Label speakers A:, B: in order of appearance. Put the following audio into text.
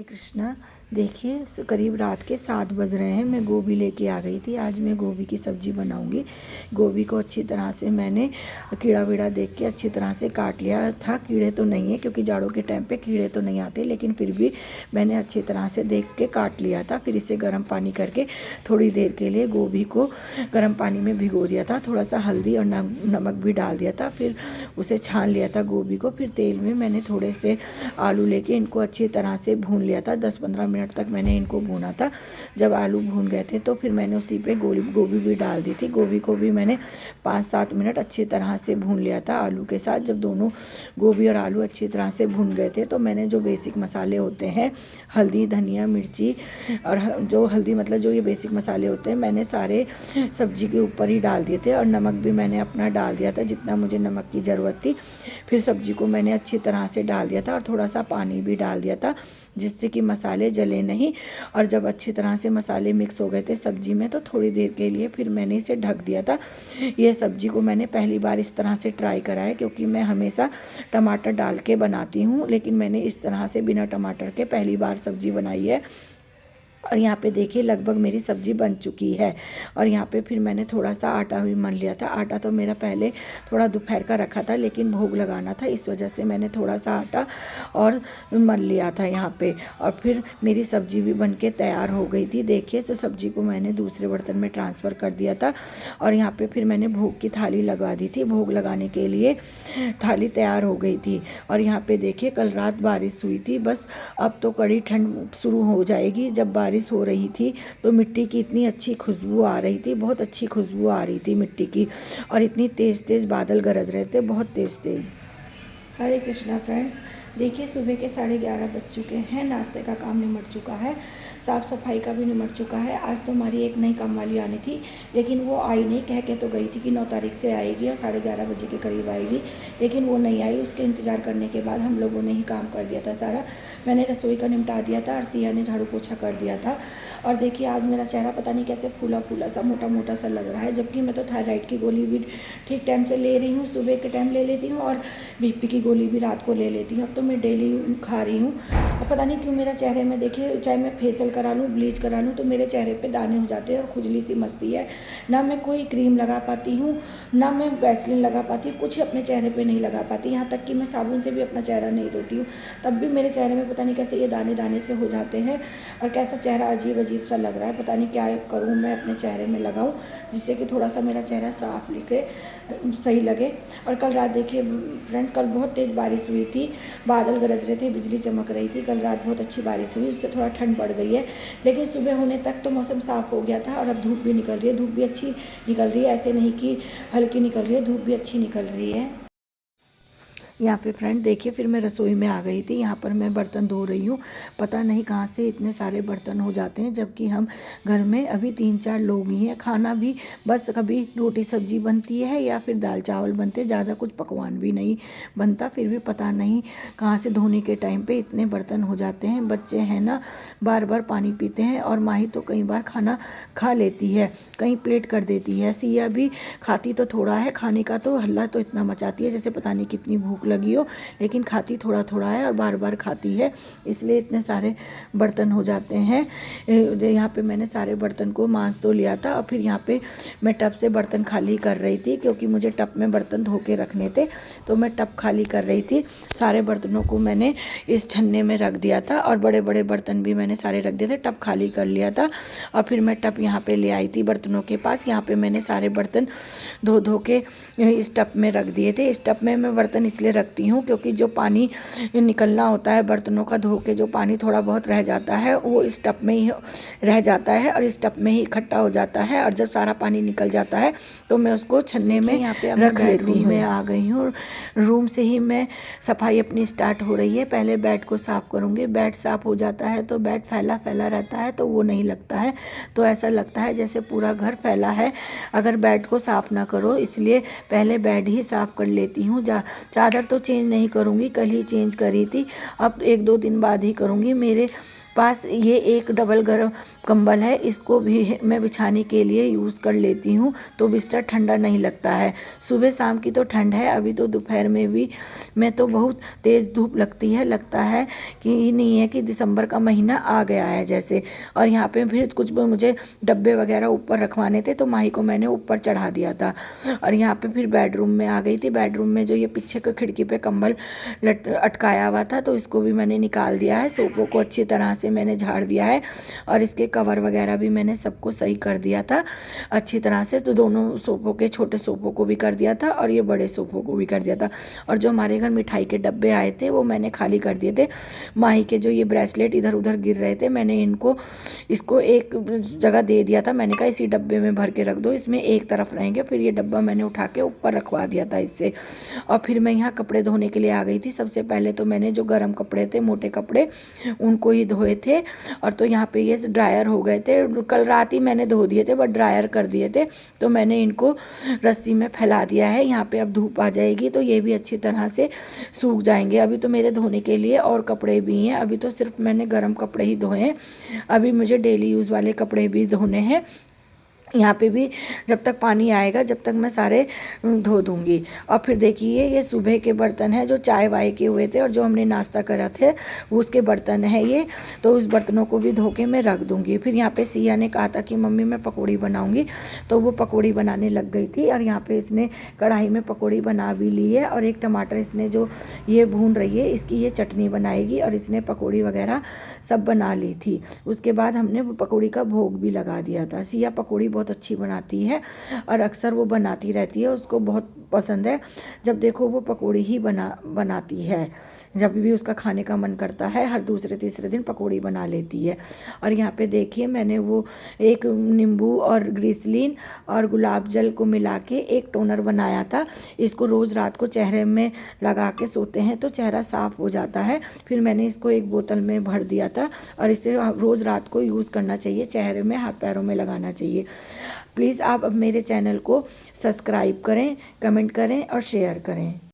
A: कृष्णा। देखिए करीब रात के 7 बज रहे हैं। मैं गोभी लेके आ गई थी। आज मैं गोभी की सब्ज़ी बनाऊंगी। गोभी को अच्छी तरह से मैंने कीड़ा वीड़ा देख के अच्छी तरह से काट लिया था। कीड़े तो नहीं है क्योंकि जाड़ों के टाइम पे कीड़े तो नहीं आते, लेकिन फिर भी मैंने अच्छी तरह से देख के काट लिया था। फिर इसे गर्म पानी करके थोड़ी देर के लिए गोभी को गर्म पानी में भिगो दिया था। थोड़ा सा हल्दी और नमक भी डाल दिया था। फिर उसे छान लिया था गोभी को। फिर तेल में मैंने थोड़े से आलू लेके इनको अच्छी तरह से भून लिया था। 10-15 मिनट तक मैंने इनको भूना था। जब आलू भून गए थे तो फिर मैंने उसी पे गोभी भी डाल दी थी। गोभी को भी मैंने 5-7 मिनट अच्छी तरह से भून लिया था आलू के साथ। जब दोनों गोभी और आलू अच्छी तरह से भून गए थे तो मैंने जो बेसिक मसाले होते हैं, हल्दी, धनिया, मिर्ची और जो हल्दी मतलब जो ये बेसिक मसाले होते हैं, मैंने सारे सब्जी के ऊपर ही डाल दिए थे। और नमक भी मैंने अपना डाल दिया था जितना मुझे नमक की ज़रूरत थी। फिर सब्जी को मैंने अच्छी तरह से डाल दिया था और थोड़ा सा पानी भी डाल दिया था जिससे कि मसाले जले नहीं। और जब अच्छी तरह से मसाले मिक्स हो गए थे सब्जी में तो थोड़ी देर के लिए फिर मैंने इसे ढक दिया था। ये सब्जी को मैंने पहली बार इस तरह से ट्राई करा है क्योंकि मैं हमेशा टमाटर डाल के बनाती हूँ, लेकिन मैंने इस तरह से बिना टमाटर के पहली बार सब्जी बनाई है। और यहाँ पे देखिए लगभग मेरी सब्ज़ी बन चुकी है। और यहाँ पे फिर मैंने थोड़ा सा आटा भी मल लिया था। आटा तो मेरा पहले थोड़ा दोपहर का रखा था, लेकिन भोग लगाना था इस वजह से मैंने थोड़ा सा आटा और मल लिया था यहाँ पे। और फिर मेरी सब्ज़ी भी बन के तैयार हो गई थी। देखिए तो सब्ज़ी को मैंने दूसरे बर्तन में ट्रांसफ़र कर दिया था। और यहाँ पर फिर मैंने भोग की थाली लगवा दी थी। भोग लगाने के लिए थाली तैयार हो गई थी। और यहाँ पर देखिए कल रात बारिश हुई थी, बस अब तो कड़ी ठंड शुरू हो जाएगी। जब बारिश हो रही थी तो मिट्टी की इतनी अच्छी खुशबू आ रही थी, बहुत अच्छी खुशबू आ रही थी मिट्टी की। और इतनी तेज़ तेज़ बादल गरज रहे थे, बहुत तेज़ तेज़। हरे कृष्णा फ्रेंड्स, देखिए सुबह के 11:30 बज चुके हैं। नाश्ते का काम निमट चुका है, साफ़ सफाई का भी निमट चुका है। आज तो हमारी एक नई काम वाली आनी थी, लेकिन वो आई नहीं। कह के तो गई थी कि 9 तारीख से आएगी और 11:30 बजे के करीब आएगी, लेकिन वो नहीं आई। उसके इंतज़ार करने के बाद हम लोगों ने ही काम कर दिया था सारा। मैंने रसोई का निपटा दिया था और सिया ने झाड़ू पोछा कर दिया था। और देखिए आज मेरा चेहरा पता नहीं कैसे फूला फूला सा, मोटा मोटा सा लग रहा है, जबकि मैं तो थायराइड की गोली भी ठीक टाइम से ले रही हूँ। सुबह के टाइम ले लेती हूँ और बीपी की गोली भी रात को ले लेती हूँ। अब तो मैं डेली खा रही हूँ। और पता नहीं क्यों मेरा चेहरे में, देखिए चाहे मैं फेशियल करा लूँ, ब्लीच करा लूँ, तो मेरे चेहरे पे दाने हो जाते हैं और खुजली सी मचती है। ना मैं कोई क्रीम लगा पाती हूँ, ना मैं वैसलीन लगा पाती हूँ, कुछ अपने चेहरे पे नहीं लगा पाती। यहाँ तक कि मैं साबुन से भी अपना चेहरा नहीं धोती हूँ, तब भी मेरे चेहरे में पता नहीं कैसे ये दाने दाने से हो जाते हैं और कैसा चेहरा अजीब अजीब सा लग रहा है। पता नहीं क्या करूँ मैं अपने चेहरे में लगाऊँ जिससे कि थोड़ा सा मेरा चेहरा साफ दिखे, सही लगे। और कल रात देखिए फ्रेंड्स, कल बहुत तेज़ बारिश हुई थी, बादल गरज रहे थे, बिजली चमक रही थी। कल रात बहुत अच्छी बारिश हुई, उससे थोड़ा ठंड बढ़ गई है। लेकिन सुबह होने तक तो मौसम साफ़ हो गया था और अब धूप भी निकल रही है। धूप भी अच्छी निकल रही है, ऐसे नहीं कि हल्की निकल रही है, धूप भी अच्छी निकल रही है। यहाँ पे फ्रेंड देखिए फिर मैं रसोई में आ गई थी। यहाँ पर मैं बर्तन धो रही हूँ। पता नहीं कहाँ से इतने सारे बर्तन हो जाते हैं, जबकि हम घर में अभी 3-4 लोग ही हैं। खाना भी बस कभी रोटी सब्जी बनती है या फिर दाल चावल बनते, ज़्यादा कुछ पकवान भी नहीं बनता। फिर भी पता नहीं कहाँ से धोने के टाइम पे इतने बर्तन हो जाते हैं। बच्चे हैं ना, बार बार पानी पीते हैं और माही तो कई बार खाना खा लेती है, कहीं प्लेट कर देती है। सिया भी खाती तो थोड़ा है, खाने का तो हल्ला तो इतना मचाती है जैसे पता नहीं कितनी भूख लगी हो, लेकिन खाती थोड़ा थोड़ा है और बार बार खाती है, इसलिए इतने सारे बर्तन हो जाते हैं। यहाँ पे मैंने सारे बर्तन को मांज तो लिया था और फिर यहाँ पे मैं टब से बर्तन खाली कर रही थी क्योंकि मुझे टब में बर्तन धो के रखने थे, तो मैं टब खाली कर रही थी। सारे बर्तनों को मैंने इस छन्ने में रख दिया था और बड़े बड़े बर्तन भी मैंने सारे रख दिए थे, टब खाली कर लिया था। और फिर मैं टब यहाँ पे ले आई थी बर्तनों के पास। यहाँ पे मैंने सारे बर्तन धो धो के इस टब में रख दिए थे। इस टब में मैं बर्तन इसलिए रखती हूँ क्योंकि जो पानी निकलना होता है बर्तनों का धो के, जो पानी थोड़ा बहुत रह जाता है वो इस टब में ही रह जाता है और इस टब में ही इकट्ठा हो जाता है। और जब सारा पानी निकल जाता है तो मैं उसको छन्ने में यहाँ पे रख लेती हूँ। मैं आ गई हूँ रूम से ही, मैं सफाई अपनी स्टार्ट हो रही है। पहले बेड को साफ़ करूँगी। बेड साफ़ हो जाता है तो बेड फैला फैला रहता है तो वो नहीं लगता है, तो ऐसा लगता है जैसे पूरा घर फैला है अगर बेड को साफ़ ना करो, इसलिए पहले बेड ही साफ़ कर लेती हूँ। चादर तो चेंज नहीं करूँगी, कल ही चेंज करी थी, अब 1-2 दिन बाद ही करूँगी। मेरे पास ये एक डबल गर्म कंबल है, इसको भी मैं बिछाने के लिए यूज़ कर लेती हूँ, तो बिस्तर ठंडा नहीं लगता है। सुबह शाम की तो ठंड है, अभी तो दोपहर में भी मैं तो बहुत तेज़ धूप लगती है, लगता है कि नहीं है कि दिसंबर का महीना आ गया है जैसे। और यहाँ पे फिर कुछ मुझे डब्बे वगैरह ऊपर रखवाने थे, तो माही को मैंने ऊपर चढ़ा दिया था। और यहाँ पे फिर बेडरूम में आ गई थी। बेडरूम में जो ये पीछे का खिड़की पे कंबल अटकाया हुआ था, तो इसको भी मैंने निकाल दिया है। सोफ़ों को अच्छी तरह से मैंने झाड़ दिया है और इसके कवर वगैरह भी मैंने सबको सही कर दिया था अच्छी तरह से। तो दोनों सोफ़ों के, छोटे सोफ़ों को भी कर दिया था और ये बड़े सोफ़ों को भी कर दिया था। और जो हमारे घर मिठाई के डब्बे आए थे वो मैंने खाली कर दिए थे। माही के जो ये ब्रेसलेट इधर उधर गिर रहे थे, मैंने इसको एक जगह दे दिया था। मैंने कहा इसी डब्बे में भर के रख दो, इसमें एक तरफ रहेंगे। फिर ये डब्बा मैंने उठा के ऊपर रखवा दिया था इससे। और फिर मैं यहाँ कपड़े धोने के लिए आ गई थी। सबसे पहले तो मैंने जो गर्म कपड़े थे, मोटे कपड़े, उनको ही धोए थे। और तो यहाँ पे ये ड्रायर हो गए थे, कल रात ही मैंने धो दिए थे, बट ड्रायर कर दिए थे। तो मैंने इनको रस्सी में फैला दिया है। यहाँ पे अब धूप आ जाएगी तो ये भी अच्छी तरह से सूख जाएंगे। अभी तो मेरे धोने के लिए और कपड़े भी हैं, अभी तो सिर्फ मैंने गर्म कपड़े ही धोए हैं। अभी मुझे डेली यूज़ वाले कपड़े भी धोने हैं। यहाँ पे भी जब तक पानी आएगा जब तक मैं सारे धो दूँगी। और फिर देखिए ये सुबह के बर्तन हैं जो चाय वाय के हुए थे और जो हमने नाश्ता करा थे वो उसके बर्तन है ये। तो उस बर्तनों को भी धो के मैं रख दूँगी। फिर यहाँ पे सिया ने कहा था कि मम्मी मैं पकौड़ी बनाऊँगी, तो वो पकौड़ी बनाने लग गई थी। और यहाँ पे इसने कढ़ाई में पकौड़ी बना भी ली है और एक टमाटर इसने जो ये भून रही है इसकी ये चटनी बनाएगी। और इसने पकौड़ी वगैरह सब बना ली थी। उसके बाद हमने वो पकौड़ी का भोग भी लगा दिया था। सिया पकौड़ी बहुत अच्छी बनाती है और अक्सर वो बनाती रहती है, उसको बहुत पसंद है। जब देखो वो पकौड़ी ही बनाती है। जब भी उसका खाने का मन करता है हर दूसरे तीसरे दिन पकौड़ी बना लेती है। और यहाँ पे देखिए मैंने वो एक नींबू और ग्लिसरीन और गुलाब जल को मिला के एक टोनर बनाया था। इसको रोज़ रात को चेहरे में लगा के सोते हैं तो चेहरा साफ़ हो जाता है। फिर मैंने इसको एक बोतल में भर दिया था और इसे रोज़ रात को यूज़ करना चाहिए, चेहरे में, हाथ पैरों में लगाना चाहिए। प्लीज़ आप अब मेरे चैनल को सब्सक्राइब करें, कमेंट करें और शेयर करें।